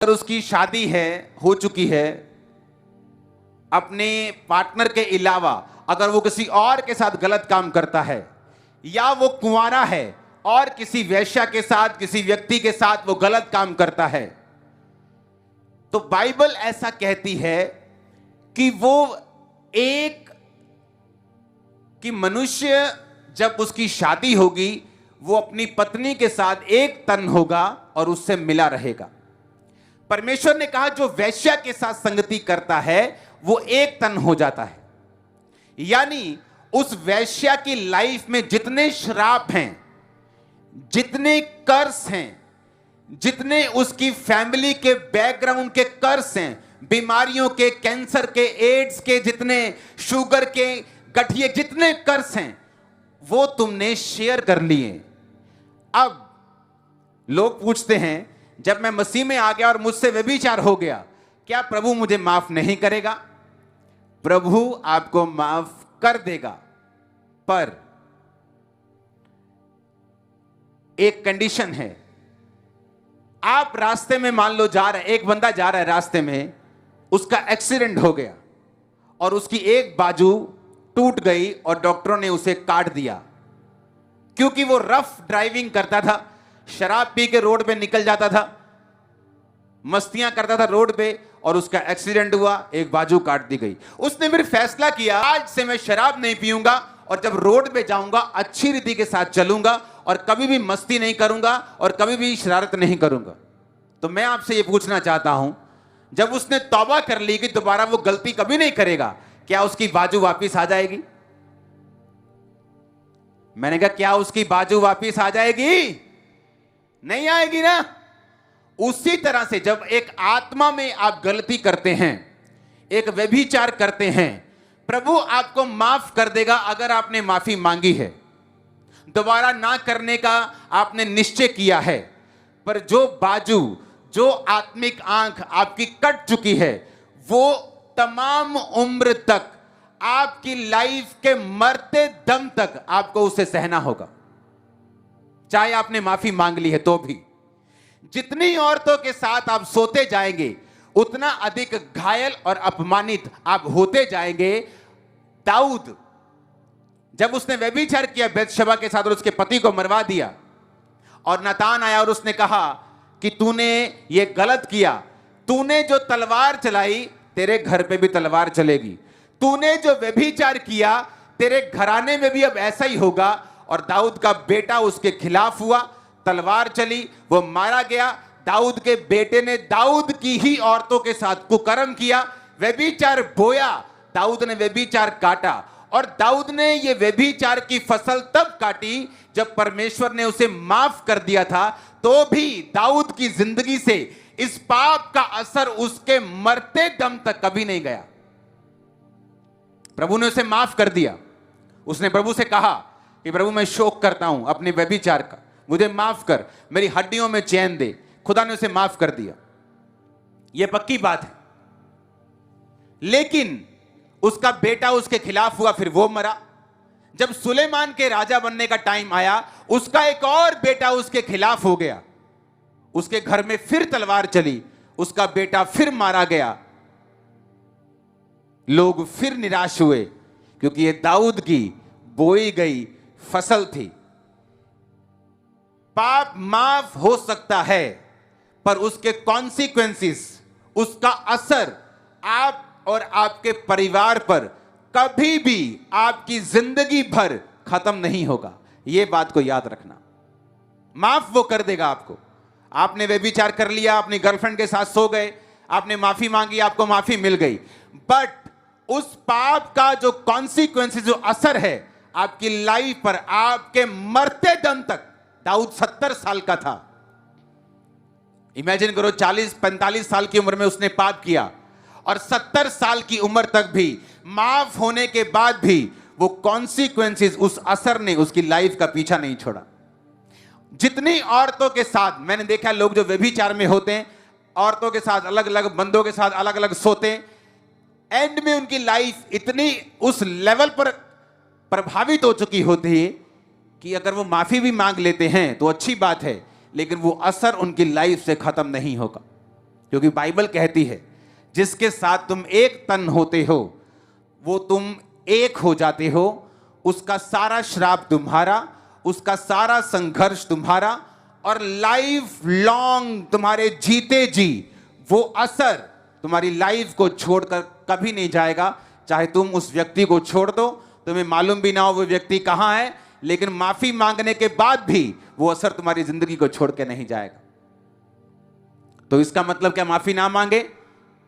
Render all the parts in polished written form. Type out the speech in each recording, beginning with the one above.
अगर उसकी शादी है, हो चुकी है, अपने पार्टनर के अलावा अगर वो किसी और के साथ गलत काम करता है, या वो कुंवारा है और किसी वेश्या के साथ, किसी व्यक्ति के साथ वो गलत काम करता है, तो बाइबल ऐसा कहती है कि वो एक कि मनुष्य जब उसकी शादी होगी वो अपनी पत्नी के साथ एक तन होगा और उससे मिला रहेगा। परमेश्वर ने कहा जो वेश्या के साथ संगति करता है वो एक तन हो जाता है। यानी उस वेश्या की लाइफ में जितने श्राप हैं, जितने कर्स हैं, जितने उसकी फैमिली के बैकग्राउंड के कर्स हैं, बीमारियों के, कैंसर के, एड्स के, जितने शुगर के, गठिए, जितने कर्स हैं वो तुमने शेयर कर लिए। अब लोग पूछते हैं जब मैं मसीह में आ गया और मुझसे व्यभिचार हो गया, क्या प्रभु मुझे माफ नहीं करेगा? प्रभु आपको माफ कर देगा, पर एक कंडीशन है। आप रास्ते में मान लो जा रहे, एक बंदा जा रहा है रास्ते में, उसका एक्सीडेंट हो गया और उसकी एक बाजू टूट गई और डॉक्टरों ने उसे काट दिया क्योंकि वो रफ ड्राइविंग करता था, शराब पी के रोड पे निकल जाता था, मस्तियां करता था रोड पे और उसका एक्सीडेंट हुआ, एक बाजू काट दी गई। उसने फिर फैसला किया आज से मैं शराब नहीं पीऊंगा और जब रोड पे जाऊंगा अच्छी रीति के साथ चलूंगा और कभी भी मस्ती नहीं करूंगा और कभी भी शरारत नहीं करूंगा। तो मैं आपसे यह पूछना चाहता हूं, जब उसने तौबा कर ली कि दोबारा वो गलती कभी नहीं करेगा, क्या उसकी बाजू वापिस आ जाएगी? मैंने कहा क्या उसकी बाजू वापिस आ जाएगी? नहीं आएगी ना। उसी तरह से जब एक आत्मा में आप गलती करते हैं, एक व्यभिचार करते हैं, प्रभु आपको माफ कर देगा अगर आपने माफी मांगी है, दोबारा ना करने का आपने निश्चय किया है। पर जो बाजू, जो आत्मिक आंख आपकी कट चुकी है, वो तमाम उम्र तक, आपकी लाइफ के मरते दम तक आपको उसे सहना होगा, चाहे आपने माफी मांग ली है तो भी। जितनी औरतों के साथ आप सोते जाएंगे उतना अधिक घायल और अपमानित आप होते जाएंगे। दाऊद जब उसने व्यभिचार किया बैतशबा के साथ और उसके पति को मरवा दिया, और नातान आया और उसने कहा कि तूने ये गलत किया, तूने जो तलवार चलाई तेरे घर पे भी तलवार चलेगी, तूने जो व्यभिचार किया तेरे घराने में भी अब ऐसा ही होगा। और दाऊद का बेटा उसके खिलाफ हुआ, तलवार चली, वो मारा गया। दाऊद के बेटे ने दाऊद की ही औरतों के साथ कुकर्म किया, व्यभिचार बोया, दाऊद ने व्यभिचार काटा। और दाऊद ने ये व्यभिचार की फसल तब काटी जब परमेश्वर ने उसे माफ कर दिया था, तो भी दाऊद की जिंदगी से इस पाप का असर उसके मरते दम तक कभी नहीं गया। प्रभु ने उसे माफ कर दिया। उसने प्रभु से कहा कि प्रभु मैं शोक करता हूं अपने व्यभिचार का, मुझे माफ कर, मेरी हड्डियों में चैन दे। खुदा ने उसे माफ कर दिया, यह पक्की बात है। लेकिन उसका बेटा उसके खिलाफ हुआ, फिर वो मरा। जब सुलेमान के राजा बनने का टाइम आया, उसका एक और बेटा उसके खिलाफ हो गया, उसके घर में फिर तलवार चली, उसका बेटा फिर मारा गया। लोग फिर निराश हुए क्योंकि ये दाऊद की बोई गई फसल थी। पाप माफ हो सकता है पर उसके कॉन्सिक्वेंसेस, उसका असर आप और आपके परिवार पर कभी भी आपकी जिंदगी भर खत्म नहीं होगा। यह बात को याद रखना। माफ वो कर देगा आपको। आपने व्यभिचार कर लिया, अपनी गर्लफ्रेंड के साथ सो गए, आपने माफी मांगी, आपको माफी मिल गई, बट उस पाप का जो कॉन्सिक्वेंसेस, जो असर है आपकी लाइफ पर, आपके मरते दम तक। दाऊद 70 साल का था। इमेजिन करो 40-45 साल की उम्र में उसने पाप किया और 70 साल की उम्र तक भी, माफ होने के बाद भी वो कॉन्सिक्वेंसेस, उस असर ने उसकी लाइफ का पीछा नहीं छोड़ा। जितनी औरतों के साथ मैंने देखा, लोग जो व्यभिचार में होते हैं, औरतों के साथ अलग अलग, बंदों के साथ अलग अलग सोते हैं, एंड में उनकी लाइफ इतनी उस लेवल पर प्रभावित हो चुकी होती है कि अगर वो माफी भी मांग लेते हैं तो अच्छी बात है, लेकिन वो असर उनकी लाइफ से खत्म नहीं होगा। क्योंकि बाइबल कहती है जिसके साथ तुम एक तन होते हो वो तुम एक हो जाते हो, उसका सारा श्राप तुम्हारा, उसका सारा संघर्ष तुम्हारा, और लाइफ लॉन्ग तुम्हारे जीते जी वो असर तुम्हारी लाइफ को छोड़कर कभी नहीं जाएगा। चाहे तुम उस व्यक्ति को छोड़ दो, तुम्हें मालूम भी ना हो वो व्यक्ति कहां है, लेकिन माफी मांगने के बाद भी वो असर तुम्हारी जिंदगी को छोड़ के नहीं जाएगा। तो इसका मतलब क्या माफी ना मांगे?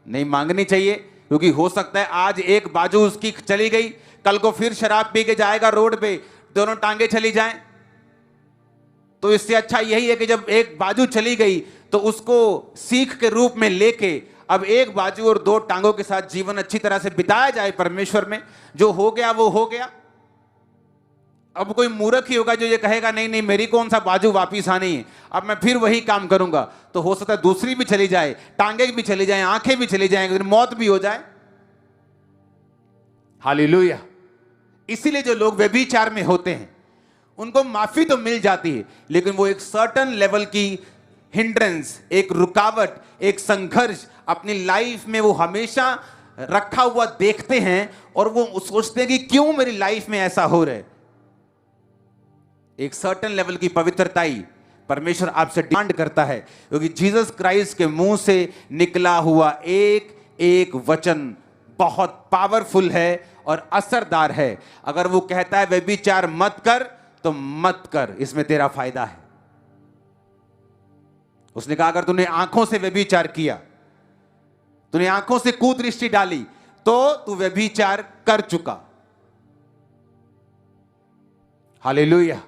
नहीं मांगनी चाहिए, क्योंकि हो सकता है आज एक बाजू उसकी चली गई, कल को फिर शराब पी के जाएगा रोड पे, दोनों टांगे चली जाएं। तो इससे अच्छा यही है कि जब एक बाजू चली गई तो उसको सीख के रूप में लेके अब एक बाजू और दो टांगों के साथ जीवन अच्छी तरह से बिताया जाए परमेश्वर में। जो हो गया वो हो गया। अब कोई मूर्ख ही होगा जो ये कहेगा नहीं नहीं मेरी कौन सा बाजू वापिस आनी है, अब मैं फिर वही काम करूंगा। तो हो सकता है दूसरी भी चली जाए, टांगे भी चली जाए, आंखें भी चली जाएंगी, मौत भी हो जाए। हालेलुया। इसीलिए जो लोग व्यभिचार में होते हैं उनको माफी तो मिल जाती है, लेकिन वो एक सर्टेन लेवल की हिंड्रेंस, एक रुकावट, एक संघर्ष अपनी लाइफ में वो हमेशा रखा हुआ देखते हैं और वो सोचते हैं कि क्यों मेरी लाइफ में ऐसा हो रहा है। एक सर्टेन लेवल की पवित्रताई परमेश्वर आपसे डिमांड करता है, क्योंकि जीसस क्राइस्ट के मुंह से निकला हुआ एक एक वचन बहुत पावरफुल है और असरदार है। अगर वो कहता है व्यभिचार मत कर तो मत कर, इसमें तेरा फायदा है। उसने कहा अगर तूने आंखों से व्यभिचार किया, तूने आंखों से कुदृष्टि डाली, तो तू व्यभिचार कर चुका। हालेलुया।